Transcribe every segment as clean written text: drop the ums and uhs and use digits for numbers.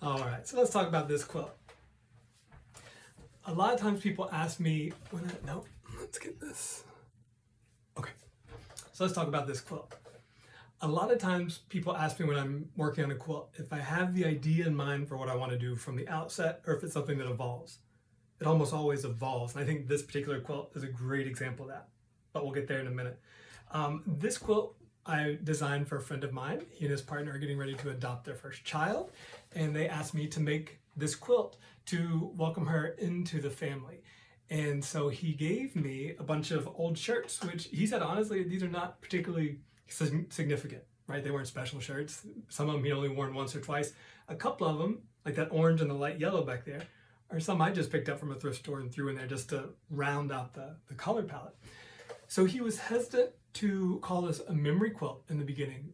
All right, so let's talk about this quilt. A lot of times people ask me no, let's get this. Okay, so let's talk about this quilt. A lot of times people ask me when I'm working on a quilt if I have the idea in mind for what I want to do from the outset or if it's something that evolves. It almost always evolves, and I think this particular quilt is a great example of that, but we'll get there in a minute. This quilt I designed for a friend of mine. He and his partner are getting ready to adopt their first child, and they asked me to make this quilt to welcome her into the family. And so he gave me a bunch of old shirts, which he said, honestly, these are not particularly significant, right? They weren't special shirts. Some of them he'd only worn once or twice. A couple of them, like that orange and the light yellow back there, are some I just picked up from a thrift store and threw in there just to round out the color palette. So he was hesitant to call this a memory quilt in the beginning,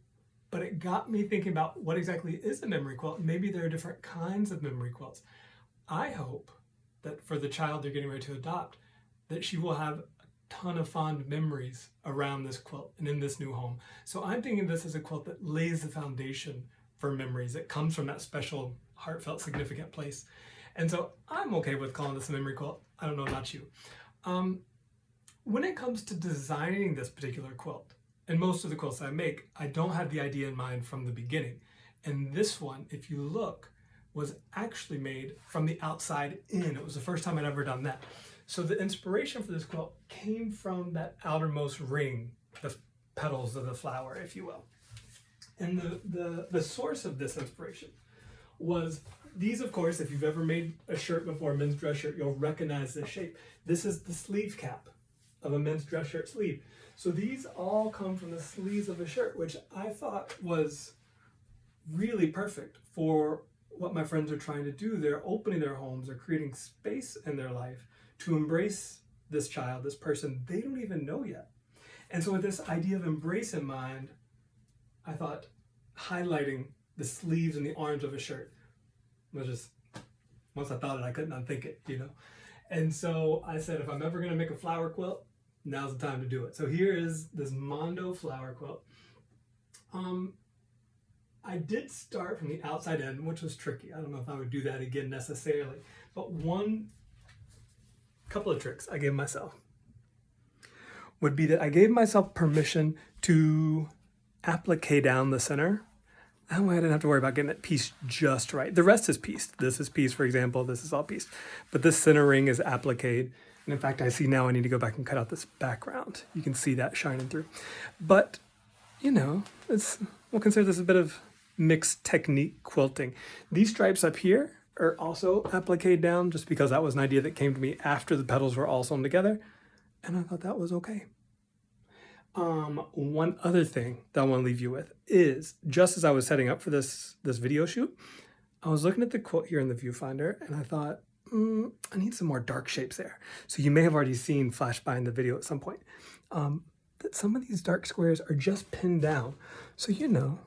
but it got me thinking about what exactly is a memory quilt. Maybe there are different kinds of memory quilts. I hope that for the child they're getting ready to adopt, that she will have a ton of fond memories around this quilt and in this new home. So I'm thinking of this as a quilt that lays the foundation for memories. It comes from that special, heartfelt, significant place. And so I'm okay with calling this a memory quilt. I don't know about you. When it comes to designing this particular quilt, and most of the quilts I make, I don't have the idea in mind from the beginning. And this one, if you look, was actually made from the outside in. It was the first time I'd ever done that. So the inspiration for this quilt came from that outermost ring, the petals of the flower, if you will. And the source of this inspiration was these, of course, if you've ever made a shirt before, a men's dress shirt, you'll recognize this shape. This is the sleeve cap of a men's dress shirt sleeve. So these all come from the sleeves of a shirt, which I thought was really perfect for what my friends are trying to do. They're opening their homes, they're creating space in their life to embrace this child, this person they don't even know yet. And so with this idea of embrace in mind, I thought highlighting the sleeves and the arms of a shirt was just, once I thought it, I couldn't unthink it, you know? And so I said, if I'm ever gonna make a flower quilt, now's the time to do it. So here is this Mondo flower quilt. I did start from the outside in, which was tricky. I don't know if I would do that again necessarily, but couple of tricks I gave myself would be that I gave myself permission to applique down the center. That way I didn't have to worry about getting that piece just right. The rest is pieced. This is pieced, for example. This is all pieced. But this center ring is appliqued. And in fact, I see now I need to go back and cut out this background. You can see that shining through. But, you know, we'll consider this a bit of mixed technique quilting. These stripes up here are also appliqued down just because that was an idea that came to me after the petals were all sewn together. And I thought that was okay. One other thing that I want to leave you with is, just as I was setting up for this video shoot, I was looking at the quilt here in the viewfinder and I thought, I need some more dark shapes there. So you may have already seen flash by in the video at some point, that some of these dark squares are just pinned down. So, you know,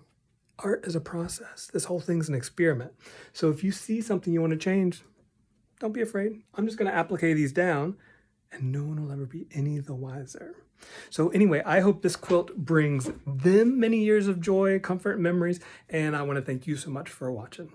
art is a process. This whole thing's an experiment. So if you see something you want to change, don't be afraid. I'm just going to applique these down and no one will ever be any the wiser. So anyway, I hope this quilt brings them many years of joy, comfort, and memories, and I want to thank you so much for watching.